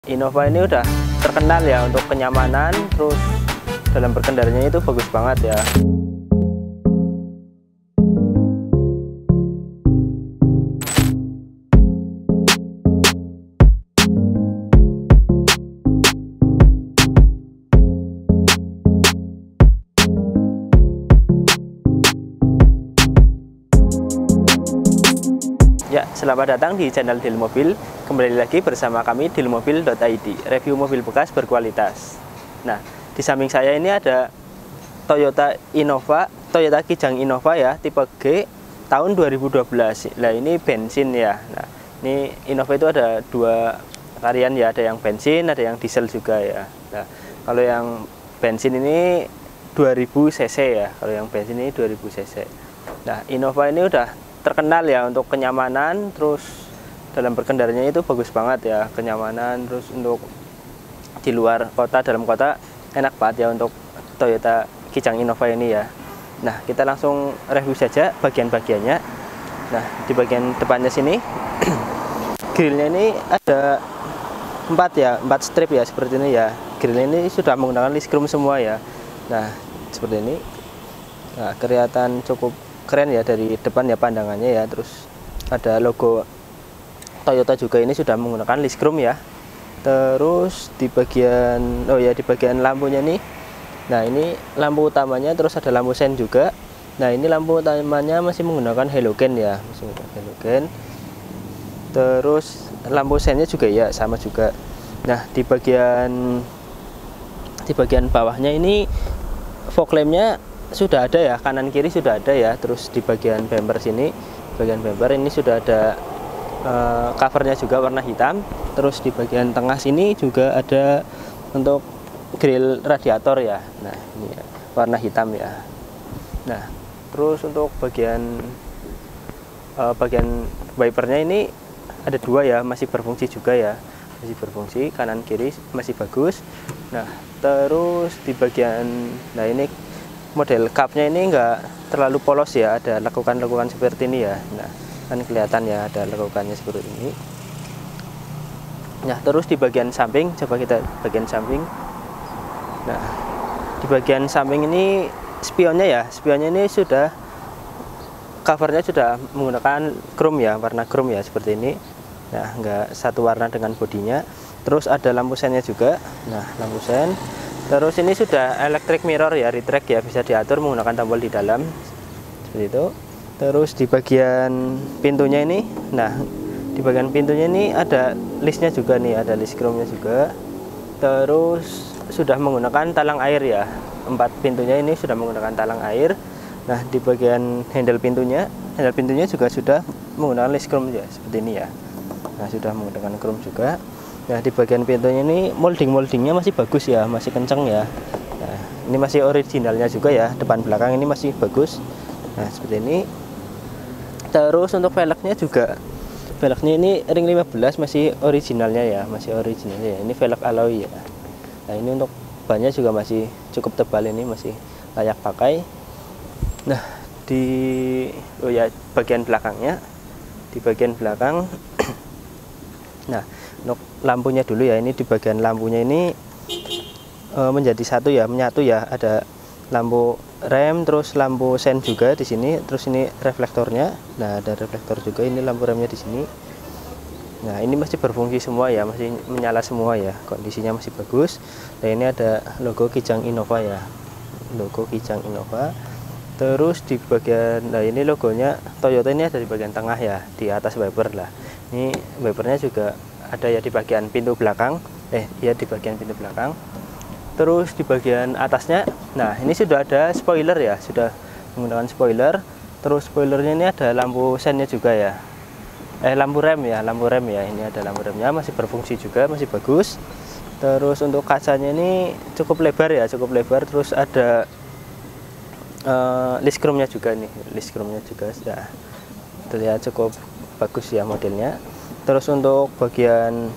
Innova ini udah terkenal ya untuk kenyamanan, terus dalam berkendaranya itu bagus banget ya. Ya, selamat datang di channel Deal Mobil. Kembali lagi bersama kami dealmobil.id, review mobil bekas berkualitas. Nah, di samping saya ini ada Toyota Kijang Innova ya, tipe G tahun 2012. Nah, ini bensin ya. Nah, ini Innova itu ada dua varian ya, ada yang bensin, ada yang diesel juga ya. Nah, kalau yang bensin ini 2000 cc ya, kalau yang bensin ini 2000 cc. Nah, Innova ini udah terkenal ya untuk kenyamanan, terus dalam berkendaranya itu bagus banget ya, kenyamanan, terus untuk di luar kota, dalam kota enak banget ya untuk Toyota Kijang Innova ini ya. Nah, kita langsung review saja bagian-bagiannya. Nah, di bagian depannya sini grillnya ini ada 4 strip ya, seperti ini ya. Grillnya ini sudah menggunakan list chrome semua ya. Nah, seperti ini. Nah, kelihatan cukup keren ya dari depan ya pandangannya ya. Terus ada logo Toyota juga, ini sudah menggunakan list chrome ya. Terus di bagian di bagian lampunya nih, nah ini lampu utamanya, terus ada lampu sen juga. Nah, ini lampu utamanya masih menggunakan halogen ya, masih menggunakan halogen. Terus lampu sennya juga ya sama juga. Nah, di bagian bawahnya ini fog lampnya sudah ada ya, kanan kiri sudah ada ya. Terus di bagian bumper sini, bagian bumper ini sudah ada covernya juga warna hitam. Terus di bagian tengah sini juga ada untuk grill radiator ya. Nah, ini ya, warna hitam ya. Nah, terus untuk bagian wipernya ini ada 2 ya, masih berfungsi juga ya, masih berfungsi, kanan kiri masih bagus. Nah, terus di bagian, nah ini model cupnya ini enggak terlalu polos ya, ada lekukan-lekukan seperti ini ya. Nah, kan kelihatan ya ada lekukannya seperti ini. Nah, terus di bagian samping, coba kita bagian samping. Nah, di bagian samping ini spionnya ya, spionnya ini sudah covernya sudah menggunakan chrome ya, warna chrome ya seperti ini. Nah, enggak satu warna dengan bodinya. Terus ada lampu sennya juga. Nah, lampu sen. Terus ini sudah electric mirror ya, retract ya, bisa diatur menggunakan tombol di dalam seperti itu. Terus di bagian pintunya ini, nah di bagian pintunya ini ada listnya juga nih, ada list chrome-nya juga. Terus sudah menggunakan talang air ya, 4 pintunya ini sudah menggunakan talang air. Nah, di bagian handle pintunya juga sudah menggunakan list chrome ya, seperti ini ya. Nah, sudah menggunakan chrome juga. Nah, di bagian pintunya ini moldingnya masih bagus ya, masih kenceng ya. Nah, ini masih originalnya juga ya, depan belakang ini masih bagus. Nah, seperti ini. Terus untuk velgnya juga, velgnya ini ring 15 masih originalnya ya, Ini velg alloy ya. Nah, ini untuk bannya juga masih cukup tebal, ini masih layak pakai. Nah, bagian belakangnya, di bagian belakang nah, untuk lampunya dulu ya, ini di bagian lampunya ini menjadi satu ya, menyatu ya, ada lampu rem, terus lampu sen juga di sini, terus ini reflektornya. Nah, ada reflektor juga, ini lampu remnya di sini. Nah, ini masih berfungsi semua ya, masih menyala semua ya, kondisinya masih bagus. Nah, ini ada logo Kijang Innova ya, logo Kijang Innova. Terus di bagian, nah ini logonya Toyota ini ada di bagian tengah ya, di atas wiper lah. Ini wipernya juga ada ya di bagian pintu belakang, di bagian pintu belakang. Terus di bagian atasnya, nah ini sudah ada spoiler ya, sudah menggunakan spoiler. Terus spoilernya ini ada lampu sennya juga ya, lampu rem ya, ini ada lampu remnya, masih berfungsi juga, masih bagus. Terus untuk kacanya ini cukup lebar ya, terus ada list chrome-nya juga nih, sudah terlihat cukup bagus ya modelnya. Terus untuk bagian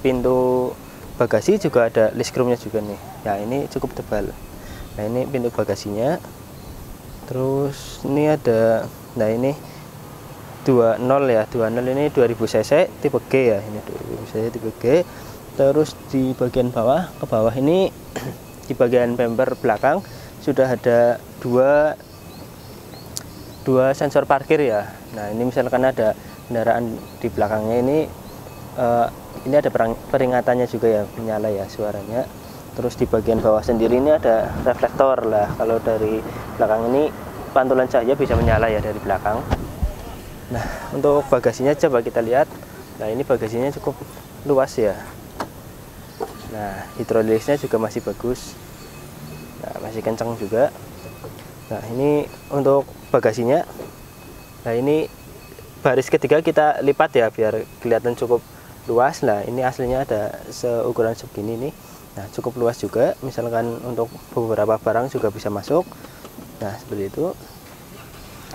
pintu bagasi juga ada list chrome-nya juga nih. Ya, ini cukup tebal. Nah, ini pintu bagasinya. Terus ini ada, nah ini 20 ya, 20 ini 2000 cc tipe G ya, ini 2000 cc tipe G. Terus di bagian bawah, ke bawah ini di bagian bumper belakang sudah ada dua sensor parkir ya. Nah, ini misalkan ada kendaraan di belakangnya ini ada peringatannya juga ya, menyala ya suaranya. Terus di bagian bawah sendiri ini ada reflektor lah. Kalau dari belakang ini pantulan cahaya bisa menyala ya dari belakang. Nah, untuk bagasinya coba kita lihat. Nah, ini bagasinya cukup luas ya. Nah, hidrolisnya juga masih bagus. Nah, masih kencang juga. Nah, ini untuk bagasinya. Nah, ini baris ketiga kita lipat ya biar kelihatan cukup luas. Nah, ini aslinya ada seukuran segini nih. Nah, cukup luas juga. Misalkan untuk beberapa barang juga bisa masuk. Nah, seperti itu.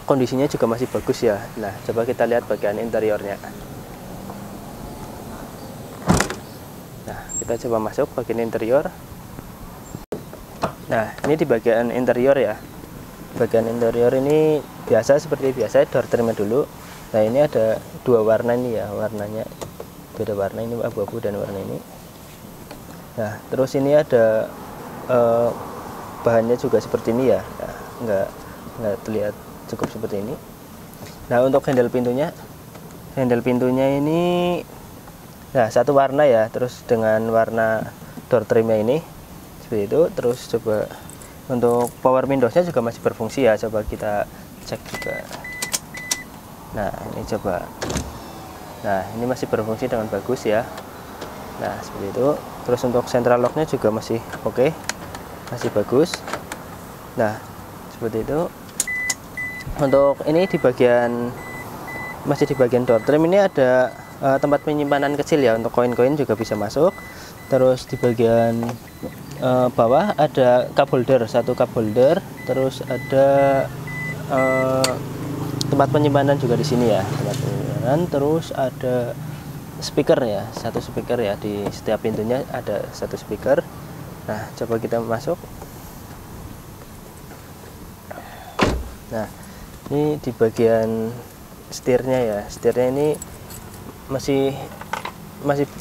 Kondisinya juga masih bagus ya. Nah, coba kita lihat bagian interiornya. Nah, kita coba masuk bagian interior. Nah, ini di bagian interior ya. Bagian interior ini biasa seperti biasa, door trimnya dulu. Nah, ini ada dua warna ini ya, warnanya beda warna, ini abu-abu dan warna ini. Nah, terus ini ada bahannya juga seperti ini ya. Nah, nggak terlihat cukup seperti ini. Nah, untuk handle pintunya ini nah satu warna ya, terus dengan warna door trimnya ini seperti itu. Terus coba untuk power windowsnya juga masih berfungsi ya, coba kita cek juga. Nah, ini coba. Nah, ini masih berfungsi dengan bagus ya. Nah, seperti itu. Terus untuk central locknya juga masih oke, masih bagus. Nah, seperti itu. Untuk ini di bagian masih di bagian door trim ini ada tempat penyimpanan kecil ya, untuk koin-koin juga bisa masuk. Terus di bagian bawah ada cup holder, satu cup holder. Terus ada tempat penyimpanan juga di sini ya, tempat penyimpanan. Terus ada speaker ya, satu speaker ya, di setiap pintunya ada satu speaker. Nah, coba kita masuk. Nah, ini di bagian setirnya ya, setirnya ini masih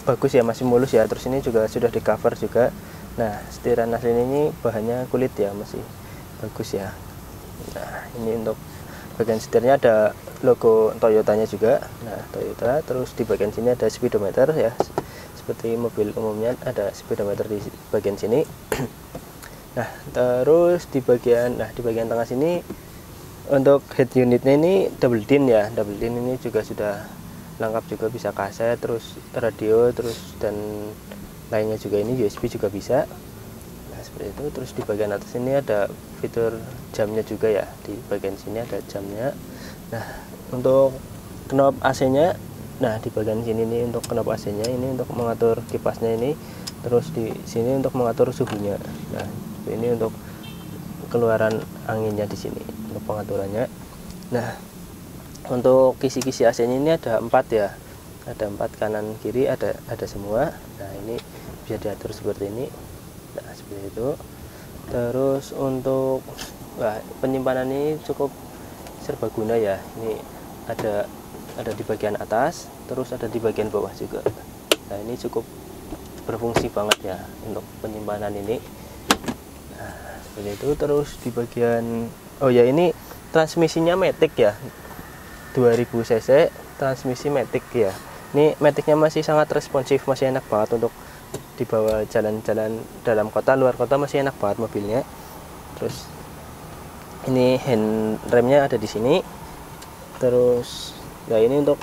bagus ya, masih mulus ya. Terus ini juga sudah di cover juga. Nah, setiran asli ini bahannya kulit ya, masih bagus ya. Nah, ini untuk bagian setirnya ada logo Toyotanya juga. Nah, Toyota. Terus di bagian sini ada speedometer ya, seperti mobil umumnya ada speedometer di bagian sini. Nah, terus di bagian tengah sini untuk head unitnya ini double din ya. Double din ini juga sudah lengkap juga, bisa kaset, terus radio, terus dan lainnya juga. Ini USB juga bisa. Nah, seperti itu. Terus di bagian atas ini ada fitur jamnya juga ya, di bagian sini ada jamnya. Nah, untuk knob AC-nya, nah di bagian sini nih untuk knob AC-nya, ini untuk mengatur kipasnya ini. Terus di sini untuk mengatur suhunya. Nah, ini untuk keluaran anginnya di sini untuk pengaturannya. Nah, untuk kisi-kisi AC-nya ini ada 4 ya, ada 4 kanan kiri, ada semua. Nah, ini bisa diatur seperti ini. Nah, seperti itu. Terus untuk penyimpanan ini cukup serbaguna ya. Ini ada di bagian atas, terus ada di bagian bawah juga. Nah, ini cukup berfungsi banget ya untuk penyimpanan ini. Nah, seperti itu. Terus di bagian ini transmisinya Matic ya, 2000 cc transmisi Matic ya. Ini Maticnya masih sangat responsif, masih enak banget untuk dibawa jalan-jalan dalam kota, luar kota masih enak banget mobilnya. Terus ini hand remnya ada di sini. Terus ya ini untuk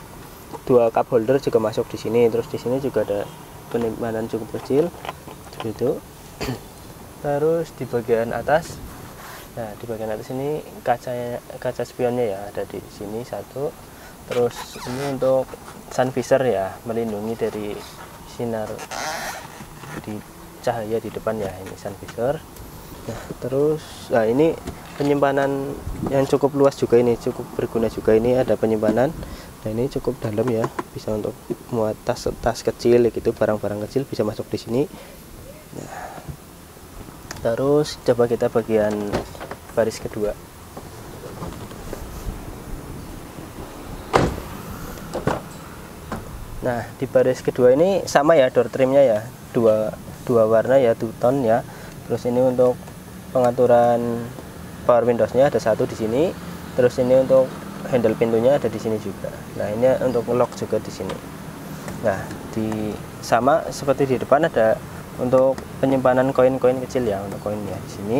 dua cup holder juga masuk di sini. Terus di sini juga ada penyimpanan cukup kecil seperti itu. Terus di bagian atas, nah di bagian atas ini kaca spionnya ya, ada di sini satu. Terus ini untuk sun visor ya, melindungi dari sinar di cahaya di depan ya, ini sun visor. Nah, terus ini penyimpanan yang cukup luas juga, ini cukup berguna juga. Ini ada penyimpanan. Nah, ini cukup dalam ya, bisa untuk muat tas kecil gitu, barang-barang kecil bisa masuk di sini. Nah, terus coba kita bagian baris kedua. Nah, di baris kedua ini sama ya door trimnya ya, dua warna ya, two tone ya. Terus ini untuk pengaturan power windowsnya ada satu di sini. Terus ini untuk handle pintunya ada di sini juga. Nah, ini untuk lock juga di sini. Nah, sama seperti di depan ada untuk penyimpanan koin-koin kecil ya, untuk koinnya di sini.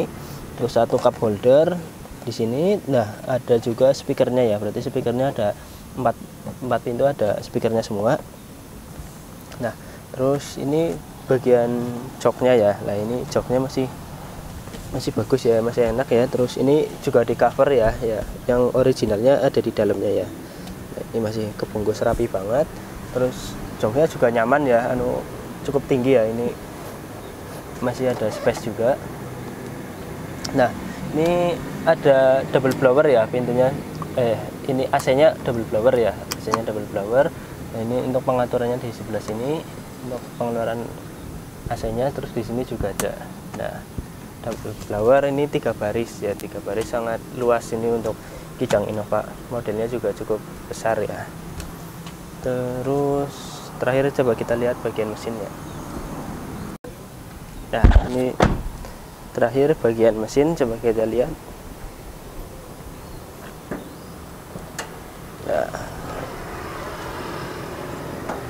Terus satu cup holder di sini. Nah, ada juga speakernya ya, berarti speakernya ada 4 pintu, ada speakernya semua. Nah, terus ini bagian joknya ya. Nah, ini joknya masih bagus ya, masih enak ya. Terus ini juga di cover ya, yang originalnya ada di dalamnya ya. Nah, ini masih kebungkus rapi banget. Terus joknya juga nyaman ya, cukup tinggi ya. Ini masih ada space juga. Nah, ini ada double blower ya pintunya. Ini AC-nya double blower ya, AC-nya double blower. Nah, ini untuk pengaturannya di sebelah sini untuk pengeluaran AC-nya. Terus di sini juga ada. Nah, double blower ini 3 baris ya, 3 baris sangat luas ini untuk Kijang Innova. Modelnya juga cukup besar ya. Terus terakhir coba kita lihat bagian mesinnya. Nah, ini terakhir bagian mesin, coba kita lihat.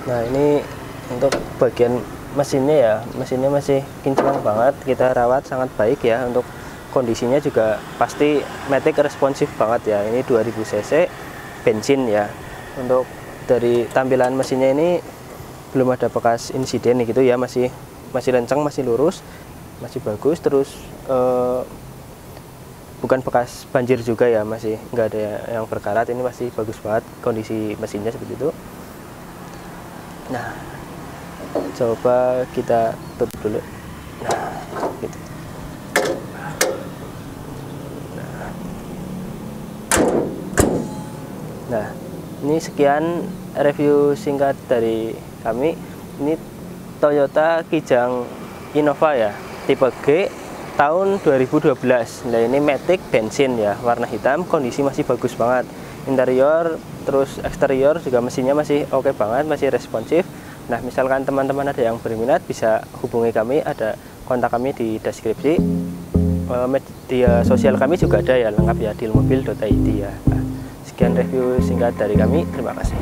Nah, ini untuk bagian mesinnya ya, mesinnya masih kinclong banget, kita rawat sangat baik ya. Untuk kondisinya juga pasti matic responsif banget ya. Ini 2000 cc bensin ya. Untuk dari tampilan mesinnya ini belum ada bekas insiden gitu ya, masih lenceng, masih lurus, masih bagus. Terus bukan bekas banjir juga ya, masih nggak ada yang berkarat. Ini masih bagus banget kondisi mesinnya seperti itu. Nah, coba kita tutup dulu. Nah, gitu. Nah, ini sekian review singkat dari kami. Ini Toyota Kijang Innova ya, tipe G tahun 2012. Nah, ini matic bensin ya, warna hitam, kondisi masih bagus banget. Interior terus eksterior juga mesinnya masih oke banget, masih responsif. Nah, misalkan teman-teman ada yang berminat bisa hubungi kami, ada kontak kami di deskripsi. Media sosial kami juga ada ya, lengkap ya, dealmobil.id ya. Nah, sekian review singkat dari kami, terima kasih.